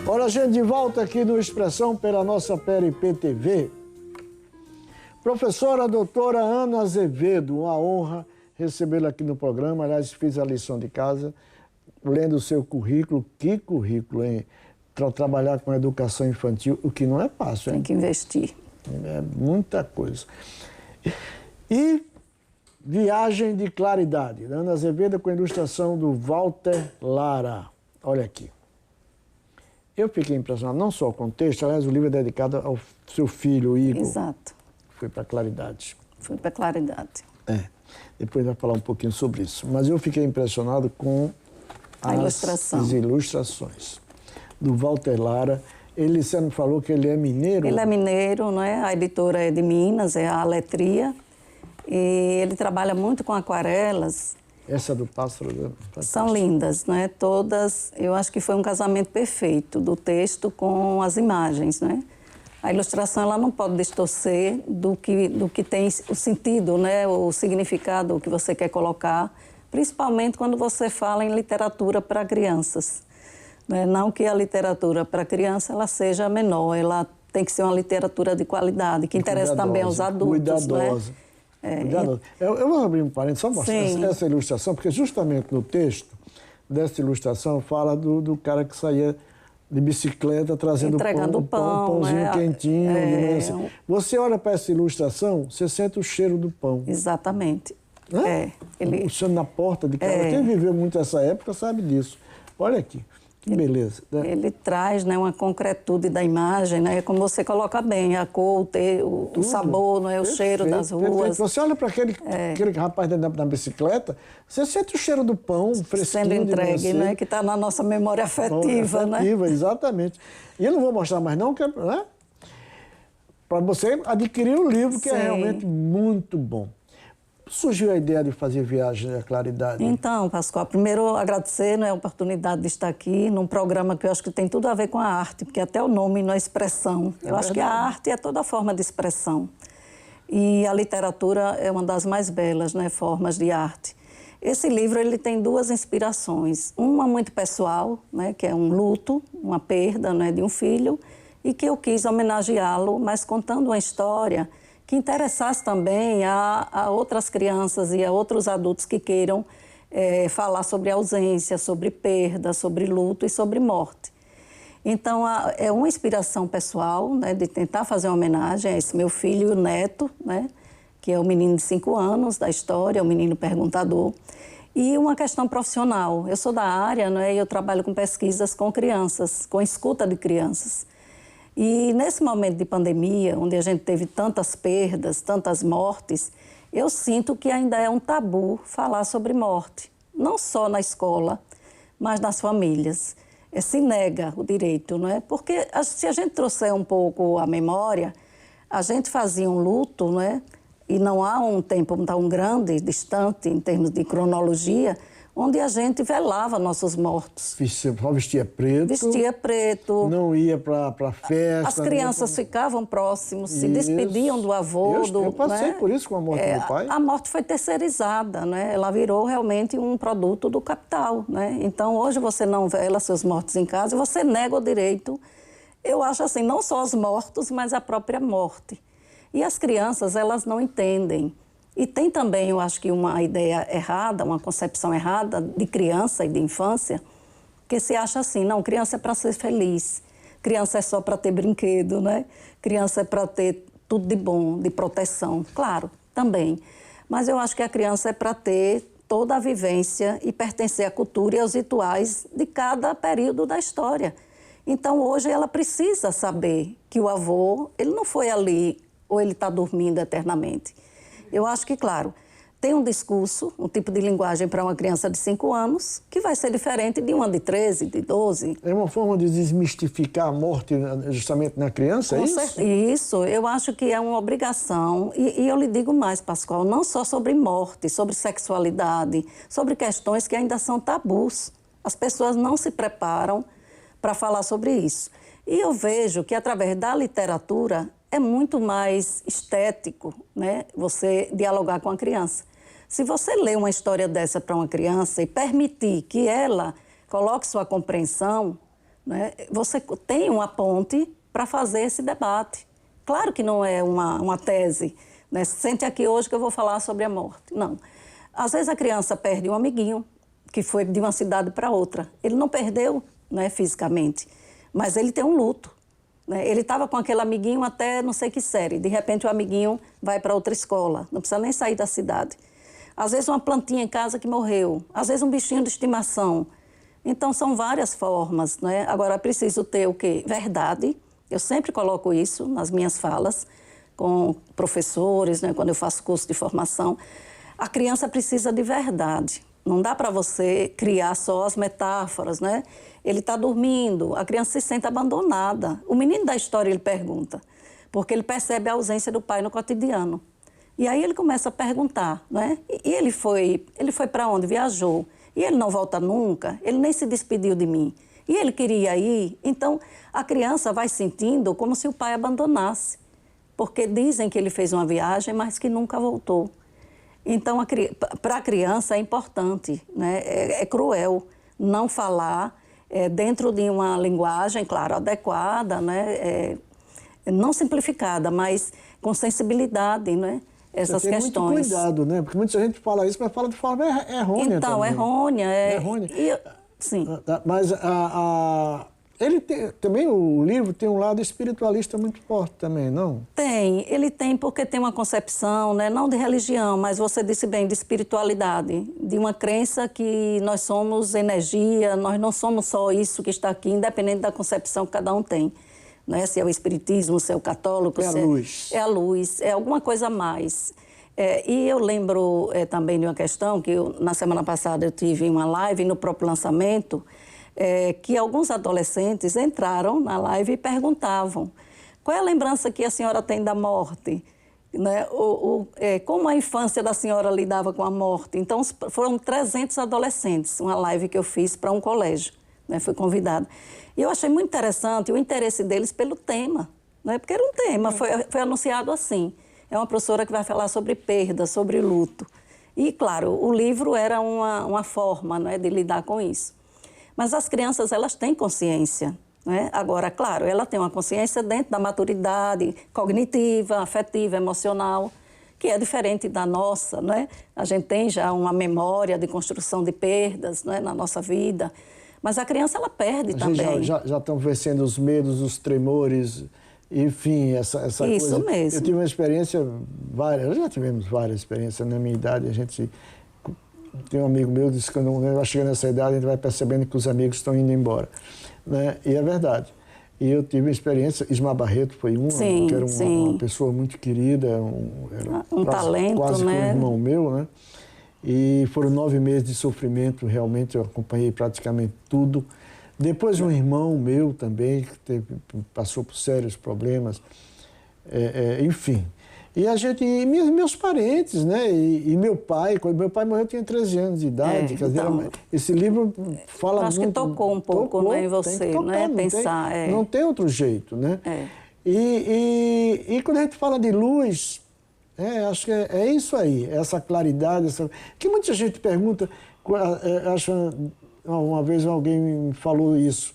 Olha, gente, de volta aqui no Expressão pela nossa PRP-TV. Professora doutora Ana Azevedo, uma honra recebê-la aqui no programa. Aliás, fiz a lição de casa, lendo o seu currículo. Que currículo, hein? Trabalhar com a educação infantil, o que não é fácil, hein? Tem que investir. É muita coisa. E Viagem de Claridade, Ana Azevedo, com a ilustração do Walter Lara. Olha aqui. Eu fiquei impressionado, não só com o texto, aliás, o livro é dedicado ao seu filho, Igor. Exato. Foi para Claridade. Foi para Claridade. Depois vai falar um pouquinho sobre isso. Mas eu fiquei impressionado com as ilustrações do Walter Lara. Você me falou que ele é mineiro? Ele é mineiro, né? A editora é de Minas, é a Letria. E ele trabalha muito com aquarelas. Essa do pássaro? São lindas, né? Todas, eu acho que foi um casamento perfeito do texto com as imagens, né? A ilustração ela não pode distorcer do que tem o sentido, né? O significado que você quer colocar, principalmente quando você fala em literatura para crianças. Né? Não que a literatura para criança ela seja menor, ela tem que ser uma literatura de qualidade, que interessa também aos adultos. Cuidadosa. Né? Eu vou abrir um parênteses, só mostrar essa ilustração, porque justamente no texto dessa ilustração fala do cara que saía de bicicleta trazendo pãozinho quentinho. Assim. Você olha para essa ilustração, você sente o cheiro do pão. Exatamente. O cheiro na porta de casa. Quem viveu muito essa época sabe disso. Olha aqui. Que beleza. Né? Ele traz, né, uma concretude da imagem, né, como você coloca bem, a cor, o sabor, não é, o cheiro das ruas. Perfeito. Você olha para aquele rapaz na bicicleta, você sente o cheiro do pão fresquinho. Sendo entregue, né, que está na nossa memória afetiva. Né? Exatamente. E eu não vou mostrar mais não, né? Para você adquirir o livro, que é realmente muito bom. Surgiu a ideia de fazer Viagem à Claridade? Então, Pascoal, primeiro agradecer, né, a oportunidade de estar aqui num programa que eu acho que tem tudo a ver com a arte, porque até o nome não é expressão. Eu acho que a arte é toda forma de expressão. E a literatura é uma das mais belas, né, formas de arte. Esse livro ele tem duas inspirações. Uma muito pessoal, né, que é um luto, uma perda, né, de um filho, e que eu quis homenageá-lo, mas contando uma história que interessasse também a outras crianças e a outros adultos que queiram falar sobre ausência, sobre perda, sobre luto e sobre morte. Então, é uma inspiração pessoal, né, de tentar fazer uma homenagem a esse meu filho e o neto, né, que é o menino de 5 anos da história, o menino perguntador, e uma questão profissional. Eu sou da área, né, e eu trabalho com pesquisas com crianças, com escuta de crianças. E nesse momento de pandemia, onde a gente teve tantas perdas, tantas mortes, eu sinto que ainda é um tabu falar sobre morte. Não só na escola, mas nas famílias. Se nega o direito, não é? Porque se a gente trouxer um pouco a memória, a gente fazia um luto, não é? E não há um tempo tão grande, distante, em termos de cronologia, onde a gente velava nossos mortos. Só vestia preto. Vestia preto. Não ia para festa. As crianças ficavam próximos, se despediam do avô. Eu passei por isso com a morte do pai. A morte foi terceirizada, né? Ela virou realmente um produto do capital, né? Então, hoje você não vela seus mortos em casa e você nega o direito, eu acho assim, não só aos mortos, mas a própria morte. E as crianças, elas não entendem. E tem também, eu acho que uma ideia errada, uma concepção errada de criança e de infância, que se acha assim, não, criança é para ser feliz, criança é só para ter brinquedo, né? Criança é para ter tudo de bom, de proteção, claro, também. Mas eu acho que a criança é para ter toda a vivência e pertencer à cultura e aos rituais de cada período da história. Então, hoje, ela precisa saber que o avô, ele não foi ali ou ele está dormindo eternamente. Eu acho que, claro, tem um discurso, um tipo de linguagem para uma criança de 5 anos que vai ser diferente de uma de 13, de 12. É uma forma de desmistificar a morte justamente na criança, é isso? Isso, eu acho que é uma obrigação. E eu lhe digo mais, Pascoal, não só sobre morte, sobre sexualidade, sobre questões que ainda são tabus. As pessoas não se preparam para falar sobre isso. E eu vejo que, através da literatura, é muito mais estético, né, você dialogar com a criança. Se você lê uma história dessa para uma criança e permitir que ela coloque sua compreensão, né? Você tem uma ponte para fazer esse debate. Claro que não é uma tese, né? Sente aqui hoje que eu vou falar sobre a morte. Não. Às vezes a criança perde um amiguinho que foi de uma cidade para outra. Ele não perdeu, né, fisicamente, mas ele tem um luto, né? Ele estava com aquele amiguinho até não sei que série. De repente o amiguinho vai para outra escola, não precisa nem sair da cidade. Às vezes uma plantinha em casa que morreu, às vezes um bichinho de estimação. Então são várias formas, né? Agora é preciso ter o quê? Verdade. Eu sempre coloco isso nas minhas falas com professores, né, quando eu faço curso de formação. A criança precisa de verdade. Não dá para você criar só as metáforas, né? Ele está dormindo, a criança se sente abandonada. O menino da história, ele pergunta, porque ele percebe a ausência do pai no cotidiano. E aí ele começa a perguntar, né? E ele foi para onde? Viajou. E ele não volta nunca, ele nem se despediu de mim. E ele queria ir. Então, a criança vai sentindo como se o pai abandonasse. Porque dizem que ele fez uma viagem, mas que nunca voltou. Então, para a criança é importante, né? É cruel não falar dentro de uma linguagem, claro, adequada, né? Não simplificada, mas com sensibilidade, né? Essas Você tem questões. Muito cuidado, né? Porque muita gente fala isso, mas fala de forma errônea então, também. Errônea. Errônea. Sim. Mas ele tem, também o livro tem um lado espiritualista muito forte também, não? Tem, ele tem porque tem uma concepção, né, não de religião, mas você disse bem, de espiritualidade, de uma crença que nós somos energia, nós não somos só isso que está aqui, independente da concepção que cada um tem. Né? Se é o espiritismo, se é o católico... É a luz. É a luz, é alguma coisa a mais. E eu lembro também de uma questão que na semana passada eu tive uma live no próprio lançamento, que alguns adolescentes entraram na live e perguntavam qual é a lembrança que a senhora tem da morte, né? Como a infância da senhora lidava com a morte. Então, foram 300 adolescentes, uma live que eu fiz para um colégio, né? Fui convidada. E eu achei muito interessante o interesse deles pelo tema, né? Porque era um tema, foi anunciado assim. É uma professora que vai falar sobre perda, sobre luto. E, claro, o livro era uma forma, né, de lidar com isso. Mas as crianças, elas têm consciência, né? Agora, claro, ela tem uma consciência dentro da maturidade cognitiva, afetiva, emocional, que é diferente da nossa, né? A gente tem já uma memória de construção de perdas, né, na nossa vida, mas a criança, ela perde também. Já estão vencendo os medos, os tremores, enfim, essa coisa. Isso mesmo. Eu tive uma experiência, já tivemos várias experiências na minha idade, a gente... Tem um amigo meu que disse que quando vai chegando nessa idade, a gente vai percebendo que os amigos estão indo embora, né? E é verdade. E eu tive uma experiência, Ismar Barreto foi uma, sim, que era sim. uma pessoa muito querida, era um talento, quase né? um irmão meu, né? E foram 9 meses de sofrimento, realmente eu acompanhei praticamente tudo. Depois um irmão meu também, que passou por sérios problemas, enfim. E a gente, meus parentes, né? E meu pai, quando meu pai morreu, eu tinha 13 anos de idade. Quer dizer, então, esse livro fala muito... Acho que tocou um pouco, né, em você, tocar, né? Pensar. Não tem outro jeito, né? E quando a gente fala de luz, acho que é isso aí, essa claridade, que muita gente pergunta, acho, uma vez alguém me falou isso,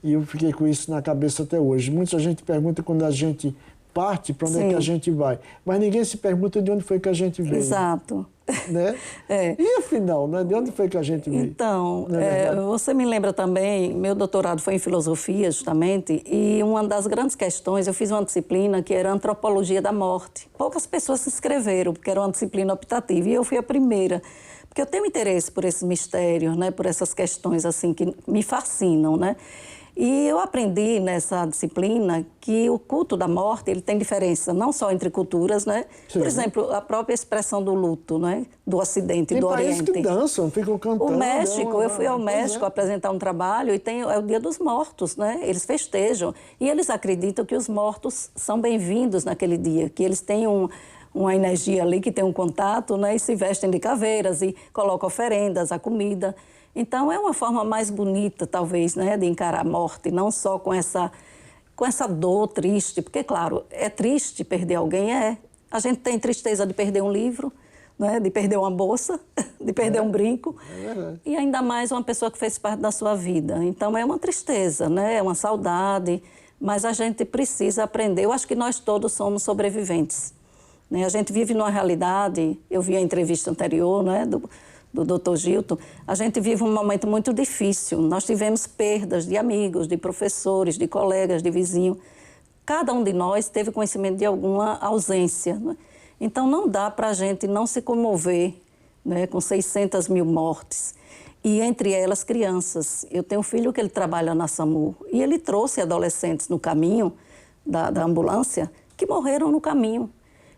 e eu fiquei com isso na cabeça até hoje. Muita gente pergunta quando a gente parte, para onde é que a gente vai. Mas ninguém se pergunta de onde foi que a gente veio. Exato. Né? E afinal, né? De onde foi que a gente veio? Então, você me lembra também, meu doutorado foi em filosofia, justamente, e uma das grandes questões, eu fiz uma disciplina que era antropologia da morte. Poucas pessoas se inscreveram, porque era uma disciplina optativa, e eu fui a primeira. Porque eu tenho interesse por esses mistérios, né? Por essas questões assim que me fascinam, né? E eu aprendi nessa disciplina que o culto da morte, ele tem diferença não só entre culturas, né? Sim. Por exemplo, a própria expressão do luto, né? Do Ocidente, do Oriente. Tem países que dançam, ficam cantando. O México, eu fui ao México apresentar um trabalho e é o Dia dos Mortos, né? Eles festejam e eles acreditam que os mortos são bem-vindos naquele dia, que eles têm uma energia ali, que tem um contato, né? E se vestem de caveiras e colocam oferendas, a comida. Então, é uma forma mais bonita, talvez, né, de encarar a morte, não só com essa dor triste, porque, claro, é triste perder alguém, A gente tem tristeza de perder um livro, né, de perder uma bolsa, de perder um brinco. É verdade. E ainda mais uma pessoa que fez parte da sua vida. Então, é uma tristeza, né? É uma saudade, mas a gente precisa aprender. Eu acho que nós todos somos sobreviventes, né? A gente vive numa realidade, eu vi a entrevista anterior, né, do Dr. Gilton, a gente vive um momento muito difícil. Nós tivemos perdas de amigos, de professores, de colegas, de vizinhos. Cada um de nós teve conhecimento de alguma ausência, né? Então, não dá para a gente não se comover, né, com 600 mil mortes. E, entre elas, crianças. Eu tenho um filho que ele trabalha na SAMU e ele trouxe adolescentes no caminho da ambulância que morreram no caminho.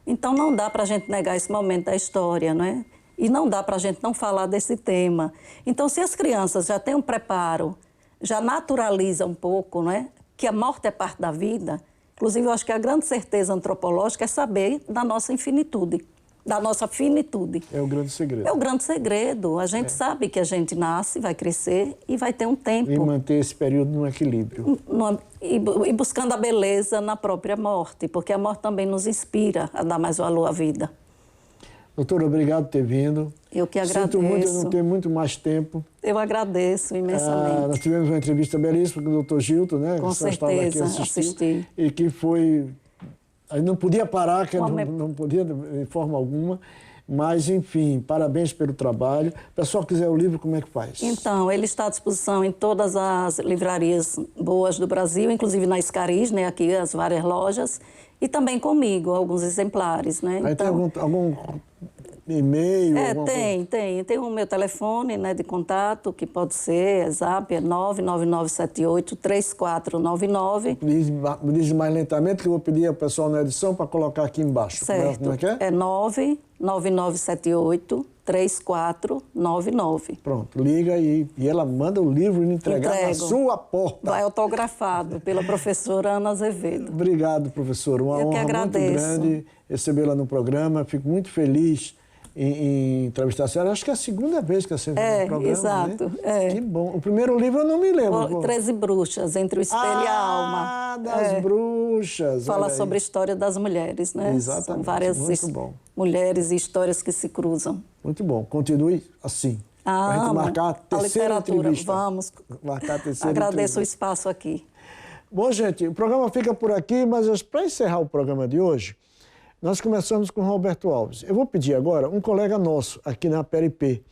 Então, não dá para a gente negar esse momento da história, né? E não dá para a gente não falar desse tema. Então, se as crianças já têm um preparo, já naturalizam um pouco, né, que a morte é parte da vida. Inclusive, eu acho que a grande certeza antropológica é saber da nossa infinitude, da nossa finitude. É o grande segredo. É o grande segredo. A gente sabe que a gente nasce, vai crescer e vai ter um tempo. E manter esse período no equilíbrio. E buscando a beleza na própria morte, porque a morte também nos inspira a dar mais valor à vida. Doutora, obrigado por ter vindo. Eu que agradeço. Sinto muito, eu não tenho muito mais tempo. Eu agradeço imensamente. Nós tivemos uma entrevista belíssima com o doutor Gilton, né? Com certeza, assisti. E que foi... Aí não podia parar, que não podia de forma alguma. Mas, enfim, parabéns pelo trabalho. Se o pessoal quiser o livro, como é que faz? Então, ele está à disposição em todas as livrarias boas do Brasil, inclusive na Escariz, né? Aqui, as várias lojas. E também comigo, alguns exemplares, né? Aí então, tem algum e-mail? Tem o meu telefone, né, de contato, que pode ser, zap, é 99978-3499. Diz mais lentamente, que eu vou pedir ao pessoal na edição para colocar aqui embaixo. Certo. Como é que é? É 99978-3499. Pronto, liga e ela manda o livro entregar na sua porta. Vai autografado pela professora Ana Azevedo. Obrigado, professora. Uma honra muito grande recebê-la no programa. Fico muito feliz em entrevistar a senhora. Acho que é a segunda vez que a senhora vem no programa. Exato. Né? Que bom. O primeiro livro eu não me lembro. 13 Bruxas, Entre o Espelho e a Alma. Das bruxas. Fala sobre a história das mulheres, né? Exatamente. São várias mulheres e histórias que se cruzam. Muito bom. Continue assim. Para a gente marcar a terceira entrevista. Vamos. Marcar a terceira Agradeço o espaço aqui. Bom, gente, o programa fica por aqui, mas para encerrar o programa de hoje, nós começamos com o Roberto Alves. Eu vou pedir agora um colega nosso aqui na PRP,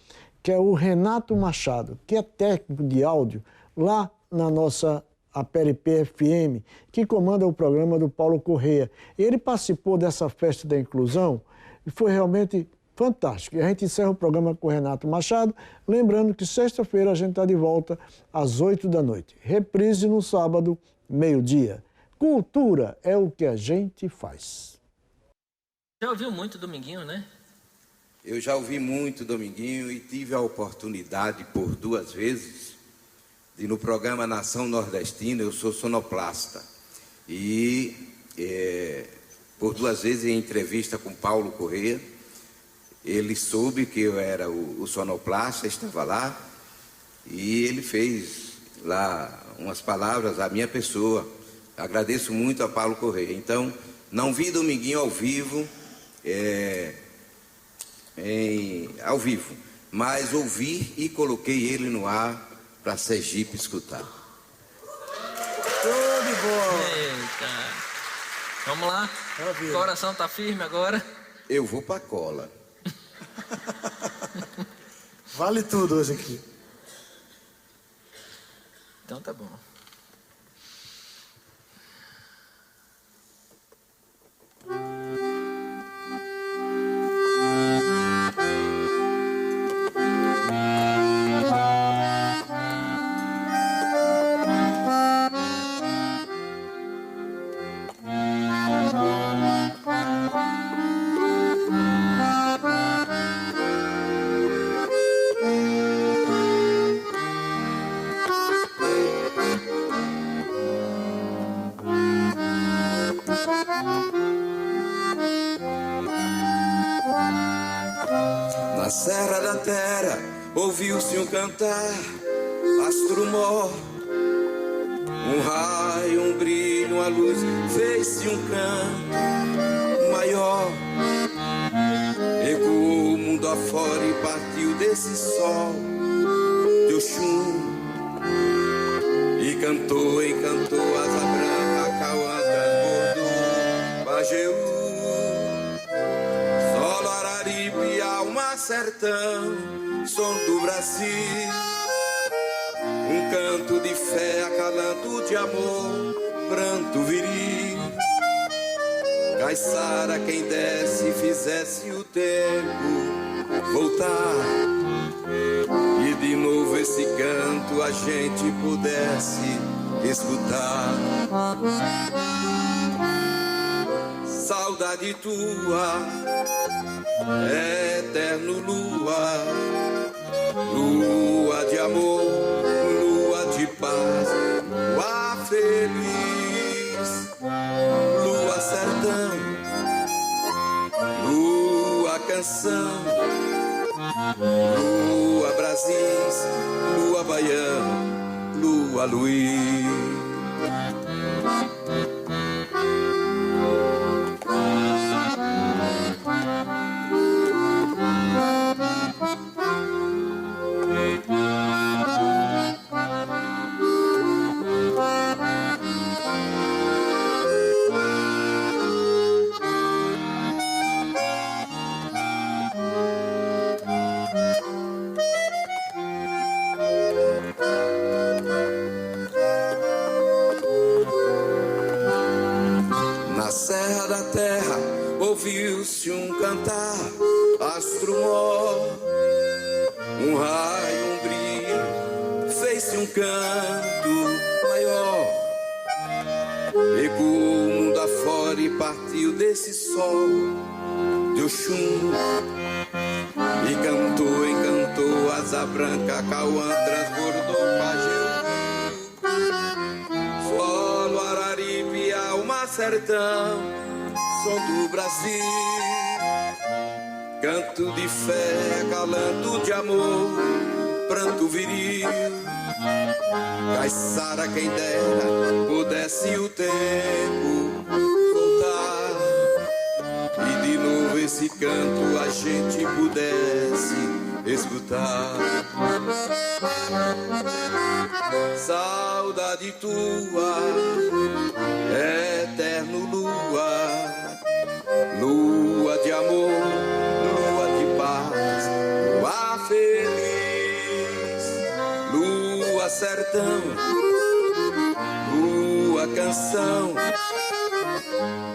que é o Renato Machado, que é técnico de áudio lá na nossa PRP FM, que comanda o programa do Paulo Correia. Ele participou dessa festa da inclusão e foi realmente fantástico. E a gente encerra o programa com o Renato Machado, lembrando que sexta-feira a gente está de volta às 20h. Reprise no sábado, meio-dia. Cultura é o que a gente faz. Já ouviu muito Dominguinho, né? Eu já ouvi muito Dominguinho e tive a oportunidade por 2 vezes de no programa Nação Nordestina, eu sou sonoplasta. E por 2 vezes em entrevista com Paulo Correia, ele soube que eu era o sonoplasta, estava lá, e ele fez lá umas palavras à minha pessoa. Agradeço muito a Paulo Correia. Então, não vi Dominguinho ao vivo, ao vivo, mas ouvi e coloquei ele no ar para Sergipe escutar. Tudo de bom. Eita. Vamos lá. O coração tá firme agora. Eu vou pra cola. Vale tudo hoje aqui. Então tá bom. Na Serra da Terra ouviu-se um cantar, astro mor, um raio, um brilho, uma luz, fez-se um canto maior, ecoou o mundo afora e partiu desse sol de Oxum. E cantou, encantou asa branca, Cauã transbordou Pajeú. Solo, Araripe, alma, sertão, som do Brasil. Um canto de fé, acalanto de amor, pranto viril. Caiçara, quem desse, fizesse o tempo voltar. E de novo esse canto a gente pudesse escutar. Saudade tua, eterno lua, lua de amor, lua de paz, lua feliz, lua sertão, lua canção, lua Brasis, lua baiano, lua Luiz. Ouviu-se um cantar, astro-mor, um raio, um brilho, fez-se um canto maior. Ecoou o mundo afora e partiu desse sol de Oxum. E cantou, encantou asa branca, Cauã transbordou Pajeú. Solo, Araripe, alma, sertão, som do Brasil, canto de fé, acalanto de amor, pranto viril. Caiçara, quem dera, pudesse o tempo voltar. E de novo esse canto a gente pudesse escutar. Saudade tua, eterno lua, lua de amor, lua de paz, lua feliz, lua sertão, lua canção,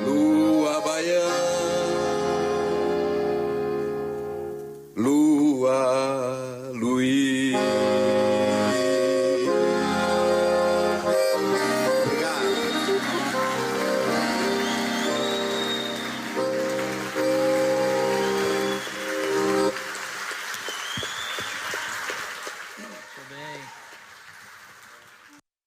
lua baiana,